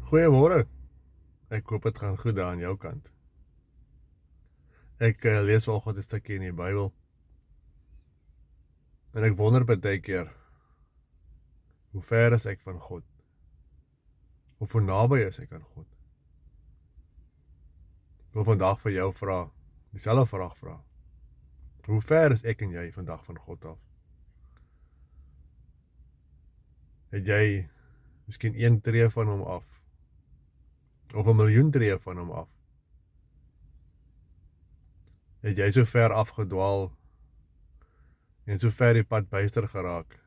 Goeiemôre. Ek hoop dit gaan goed daar aan jou kant. Ek lees vanoggend 'n stukkie in die Bybel. En ek wonder baie keer, hoe ver is ek van God? Hoe naby is ek aan God? Ek wil vandag vir jou vra, dieselfde vraag vra. Hoe ver is ek en jy vandag van God af? Het jy miskien 1 tree van hom af? Of 1 miljoen tree van hom af? Het jy so ver afgedwaal en so ver die pad byster geraak,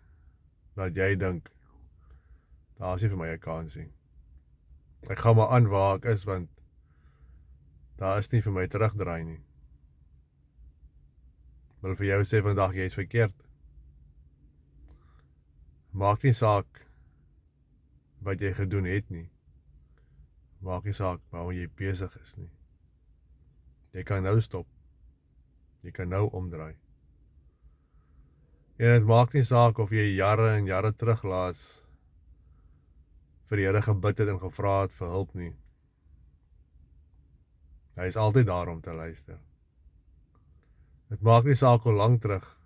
dat jy dink, daar is nie vir my 'n kans nie. Ek gaan maar aan waar ek is, want daar is nie vir my terugdraai nie. Ek wil vir jou sê vandag, jy is verkeerd. Maak nie saak wat jy gedoen het nie. Maak nie saak waarom jy besig is nie. Jy kan nou stop. Jy kan nou omdraai. En het maak nie saak of jy jare en jare teruglaas vir die Here gebid het en gevra het vir hulp nie. Hy is altyd daar om te luister. Het maak nie saak hoe lank terug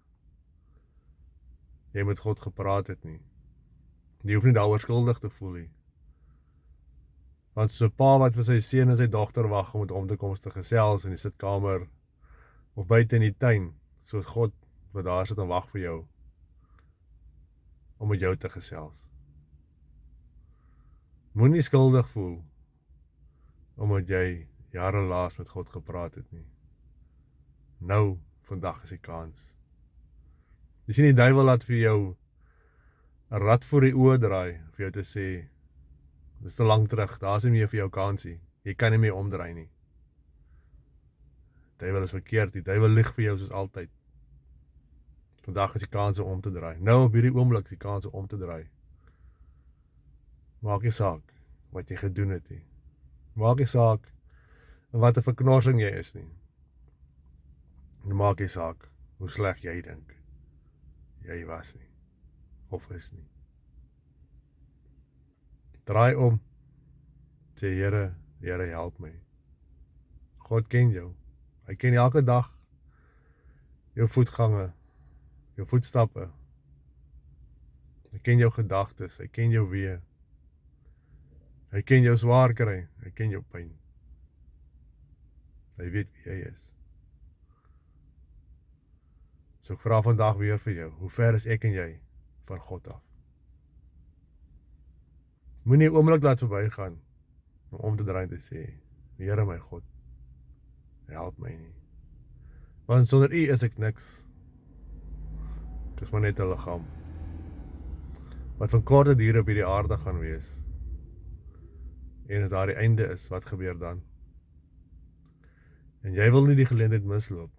jy met God gepraat het nie. Jy hoef nie daaroor skuldig te voel nie. Want soos 'n pa wat vir sy seun en sy dogter wag om met hom te kom te gesels in die sitkamer of buite in die tuin, soos God wat daar sit en wag vir jou om met jou te gesels. Moenie skuldig voel omdat jy jare laas met God gepraat het nie. Nou, vandag is die kans. Jy sien, die duiwel laat vir jou 'n rad voor die oë draai, vir jou te sê, dis te lank terug, daar is nie meer vir jou kansie, jy kan nie meer omdraai nie. Die duiwel is verkeerd, die duiwel lieg vir jou soos altyd. Vandag is die kans om te draai. Nou op hierdie oomblik is die kans om te draai. Maak nie saak wat jy gedoen het nie. Maak nie saak wat 'n verknorsing jy is nie. Maak nie saak hoe sleg jy dink jy was nie, of is nie. Draai om, sê Here, Here help my. God ken jou, hy ken elke dag jou voetgange, jou voetstappe. Hy ken jou gedagtes, hy ken jou weë. Hy ken jou swaar kry, hy ken jou pyn. Hy weet wie jy is. So ek vra vandag weer vir jou, hoe ver is ek en jy van God af? Moenie 'n oomblik laat verbygaan om te draai en te sê, Here my God, help my nie. Want sonder U is ek niks. Ek is maar net 'n liggaam wat van korte duur op hierdie aarde gaan wees. En as daar die einde is, wat gebeur dan? En jy wil nie die geleentheid misloop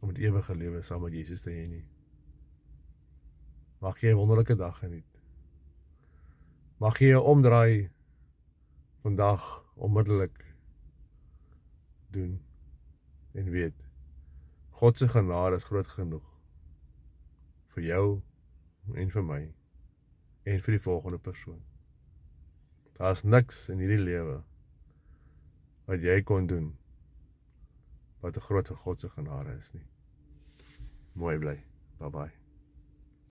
om het ewige lewe saam met Jesus te hê nie. Mag jy 'n wonderlike dag geniet. Mag jy 'n omdraai vandag onmiddellik doen en weet, God se genade is groot genoeg vir jou en vir my en vir die volgende persoon. Daar is niks in hierdie lewe wat jy kon doen wat 'n groot God se genade is nie. Mooi bly. Bye bye.